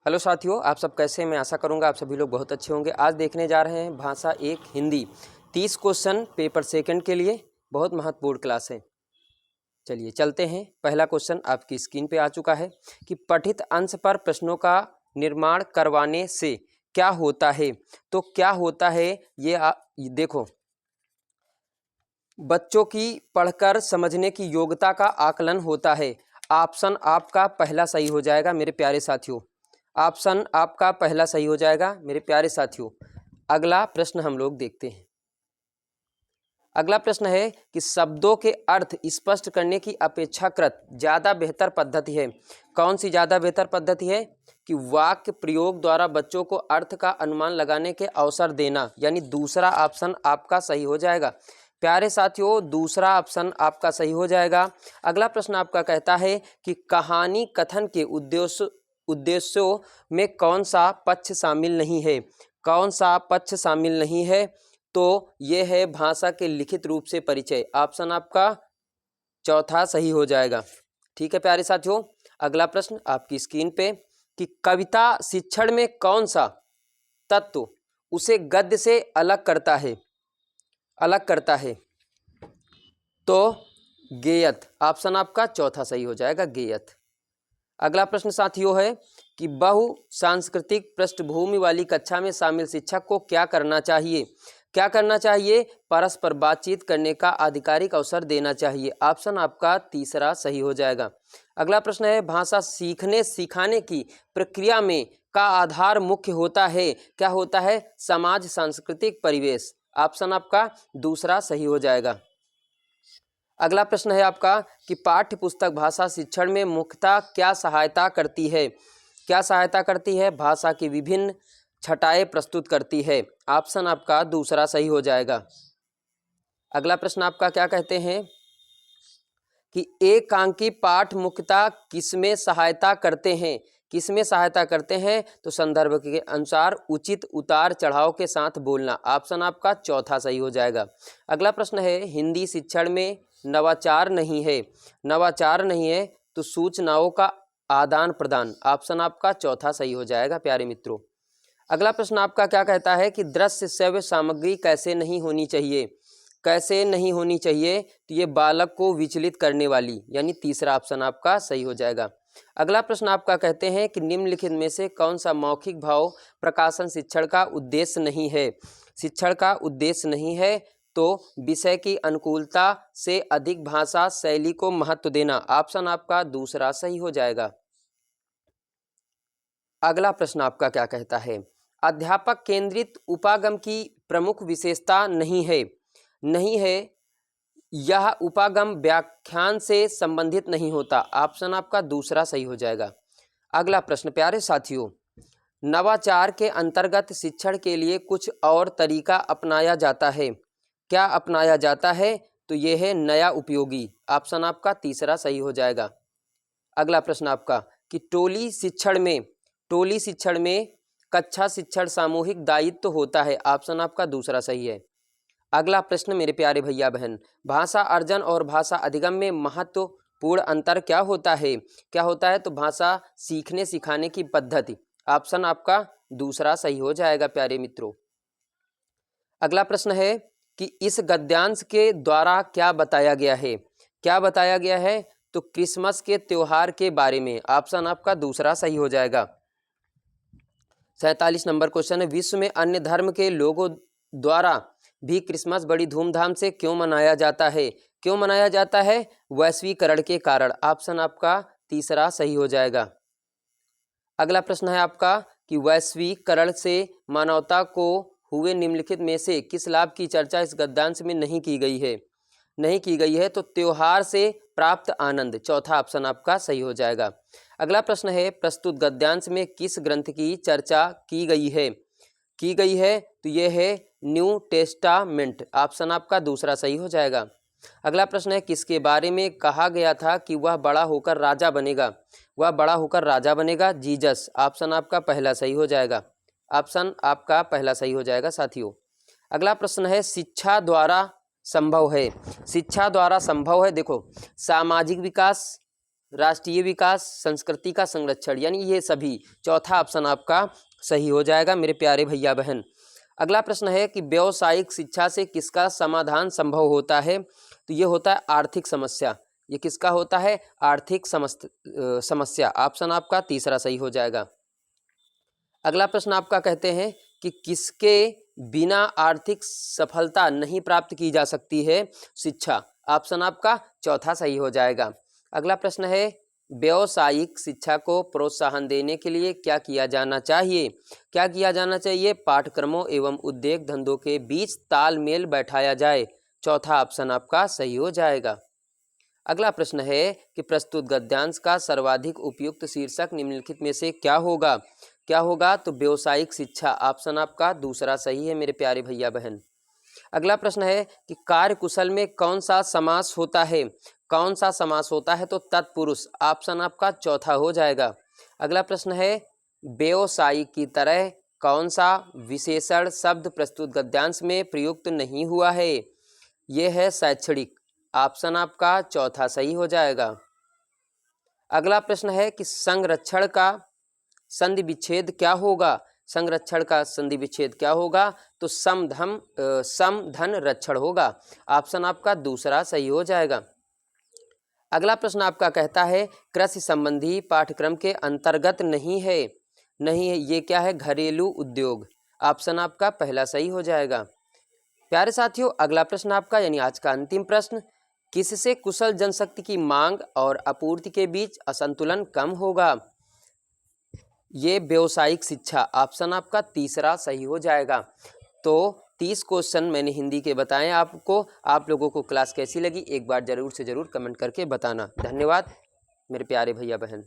Hello साथियों, आप सब कैसे हैं? मैं आशा करूंगा आप सभी लोग बहुत अच्छे होंगे। आज देखने जा रहे हैं भाषा एक हिंदी 30 क्वेश्चन पेपर सेकंड के लिए। बहुत महत्वपूर्ण क्लास है। चलिए चलते हैं। पहला क्वेश्चन आपकी स्क्रीन पे आ चुका है कि पठित अंश पर प्रश्नों का निर्माण करवाने से क्या होता है। तो क्या होता है ये देखो, बच्चों की पढ़कर समझने की योग्यता का आकलन होता है। ऑप्शन आपका पहला सही हो जाएगा मेरे प्यारे साथियों। ऑप्शन आपका पहला सही हो जाएगा मेरे प्यारे साथियों। अगला प्रश्न हम लोग देखते हैं। अगला प्रश्न है कि शब्दों के अर्थ स्पष्ट करने की अपेक्षाकृत ज़्यादा बेहतर पद्धति है। कौन सी ज़्यादा बेहतर पद्धति है? कि वाक्य प्रयोग द्वारा बच्चों को अर्थ का अनुमान लगाने के अवसर देना, यानी दूसरा ऑप्शन आपका सही हो जाएगा। प्यारे साथियों, दूसरा ऑप्शन आपका सही हो जाएगा। अगला प्रश्न आपका कहता है कि कहानी कथन के उद्देश्यों में कौन सा पक्ष शामिल नहीं है। कौन सा पक्ष शामिल नहीं है? तो ये है भाषा के लिखित रूप से परिचय। ऑप्शन आपका चौथा सही हो जाएगा। ठीक है प्यारे साथियों, अगला प्रश्न आपकी स्क्रीन पे कि कविता शिक्षण में कौन सा तत्व उसे गद्य से अलग करता है? तो गेयत। ऑप्शन आपका चौथा सही हो जाएगा, गेयत। अगला प्रश्न साथियों है कि बहु सांस्कृतिक पृष्ठभूमि वाली कक्षा में शामिल शिक्षक को क्या करना चाहिए? क्या करना चाहिए? परस्पर बातचीत करने का आधिकारिक अवसर देना चाहिए। ऑप्शन आपका तीसरा सही हो जाएगा। अगला प्रश्न है भाषा सीखने सिखाने की प्रक्रिया में का आधार मुख्य होता है। क्या होता है? समाज सांस्कृतिक परिवेश। ऑप्शन आपका दूसरा सही हो जाएगा। अगला प्रश्न है आपका कि पाठ्य पुस्तक भाषा शिक्षण में मुख्यतः क्या सहायता करती है? क्या सहायता करती है? भाषा की विभिन्न छटाएं प्रस्तुत करती है। ऑप्शन आपका दूसरा सही हो जाएगा। अगला प्रश्न आपका क्या कहते हैं कि एकांकी पाठ मुख्यतः किसमें सहायता करते हैं? किसमें सहायता करते हैं? तो संदर्भ के अनुसार उचित उतार चढ़ाव के साथ बोलना। ऑप्शन आपका चौथा सही हो जाएगा। अगला प्रश्न है हिंदी शिक्षण में नवाचार नहीं है। नवाचार नहीं है तो सूचनाओं का आदान प्रदान। ऑप्शन आपका चौथा सही हो जाएगा प्यारे मित्रों। अगला प्रश्न आपका क्या कहता है कि दृश्य श्रव्य सामग्री कैसे नहीं होनी चाहिए? कैसे नहीं होनी चाहिए? तो ये बालक को विचलित करने वाली, यानी तीसरा ऑप्शन आपका सही हो जाएगा। अगला प्रश्न आपका कहते हैं कि निम्नलिखित में से कौन सा मौखिक भाव प्रकाशन शिक्षण का उद्देश्य नहीं है? शिक्षण का उद्देश्य नहीं है तो विषय की अनुकूलता से अधिक भाषा शैली को महत्व देना। ऑप्शन आपका दूसरा सही हो जाएगा। अगला प्रश्न आपका क्या कहता है? अध्यापक केंद्रित उपागम की प्रमुख विशेषता नहीं है। यह उपागम व्याख्यान से संबंधित नहीं होता। ऑप्शन आपका दूसरा सही हो जाएगा। अगला प्रश्न प्यारे साथियों, नवाचार के अंतर्गत शिक्षण के लिए कुछ और तरीका अपनाया जाता है। क्या अपनाया जाता है? तो यह है नया उपयोगी। ऑप्शन आपका तीसरा सही हो जाएगा। अगला प्रश्न आपका कि टोली शिक्षण में कक्षा शिक्षण सामूहिक दायित्व होता है। ऑप्शन आपका दूसरा सही है। अगला प्रश्न मेरे प्यारे भैया बहन, भाषा अर्जन और भाषा अधिगम में महत्वपूर्ण अंतर क्या होता है? क्या होता है? तो भाषा सीखने सिखाने की पद्धति। ऑप्शन आपका दूसरा सही हो जाएगा प्यारे मित्रों। अगला प्रश्न है कि इस गद्यांश के द्वारा क्या बताया गया है? क्या बताया गया है? तो क्रिसमस के त्योहार के बारे में। ऑप्शन आपका दूसरा सही हो जाएगा। 47 नंबर क्वेश्चन है, विश्व में अन्य धर्म के लोगों द्वारा भी क्रिसमस बड़ी धूमधाम से क्यों मनाया जाता है? क्यों मनाया जाता है? वैश्वीकरण के कारण। ऑप्शन आपका तीसरा सही हो जाएगा। अगला प्रश्न है आपका कि वैश्वीकरण से मानवता को हुए निम्नलिखित में से किस लाभ की चर्चा इस गद्यांश में नहीं की गई है? तो त्योहार से प्राप्त आनंद। चौथा ऑप्शन आपका सही हो जाएगा। अगला प्रश्न है, प्रस्तुत गद्यांश में किस ग्रंथ की चर्चा की गई है? तो यह है न्यू टेस्टामेंट। ऑप्शन आपका दूसरा सही हो जाएगा। अगला प्रश्न है, किसके बारे में कहा गया था कि वह बड़ा होकर राजा बनेगा? जीसस। ऑप्शन आपका पहला सही हो जाएगा। ऑप्शन आपका पहला सही हो जाएगा साथियों। अगला प्रश्न है, शिक्षा द्वारा संभव है। देखो, सामाजिक विकास, राष्ट्रीय विकास, संस्कृति का संरक्षण, यानी ये सभी। चौथा ऑप्शन आपका सही हो जाएगा मेरे प्यारे भैया बहन। अगला प्रश्न है कि व्यावसायिक शिक्षा से किसका समाधान संभव होता है? तो ये होता है आर्थिक समस्या। ये किसका होता है? आर्थिक समस्या। ऑप्शन आपका तीसरा सही हो जाएगा। अगला प्रश्न आपका कहते हैं कि किसके बिना आर्थिक सफलता नहीं प्राप्त की जा सकती है? शिक्षा। ऑप्शन आपका चौथा सही हो जाएगा। अगला प्रश्न है व्यावसायिक शिक्षा को प्रोत्साहन देने के लिए क्या किया जाना चाहिए? क्या किया जाना चाहिए? पाठ्यक्रमों एवं उद्योग धंधों के बीच तालमेल बैठाया जाए। चौथा ऑप्शन आपका सही हो जाएगा। अगला प्रश्न है कि प्रस्तुत गद्यांश का सर्वाधिक उपयुक्त शीर्षक निम्नलिखित में से क्या होगा? क्या होगा? तो व्यावसायिक शिक्षा। ऑप्शन आपका दूसरा सही है मेरे प्यारे भैया बहन। अगला प्रश्न है कि कार्यकुशल में कौन सा समास होता है? कौन सा समास होता है? तो तत्पुरुष। ऑप्शन आपका चौथा हो जाएगा। अगला प्रश्न है व्यावसायिक की तरह कौन सा विशेषण शब्द प्रस्तुत गद्यांश में प्रयुक्त नहीं हुआ है? यह है शैक्षणिक। ऑप्शन आपका चौथा सही हो जाएगा। अगला प्रश्न है कि संरक्षण का संधि विच्छेद क्या होगा? संरक्षण का संधि विच्छेद क्या होगा? तो समधन रक्षण होगा। ऑप्शन आपका दूसरा सही हो जाएगा। अगला प्रश्न आपका कहता है कृषि संबंधी पाठ्यक्रम के अंतर्गत नहीं है। नहीं है, ये क्या है? घरेलू उद्योग। ऑप्शन आपका पहला सही हो जाएगा। प्यारे साथियों, अगला प्रश्न आपका यानी आज का अंतिम प्रश्न, किससे कुशल जनशक्ति की मांग और आपूर्ति के बीच असंतुलन कम होगा? ये व्यावसायिक शिक्षा। ऑप्शन आपका तीसरा सही हो जाएगा। तो 30 क्वेश्चन मैंने हिंदी के बताएं आपको। आप लोगों को क्लास कैसी लगी एक बार ज़रूर से ज़रूर कमेंट करके बताना। धन्यवाद मेरे प्यारे भैया बहन।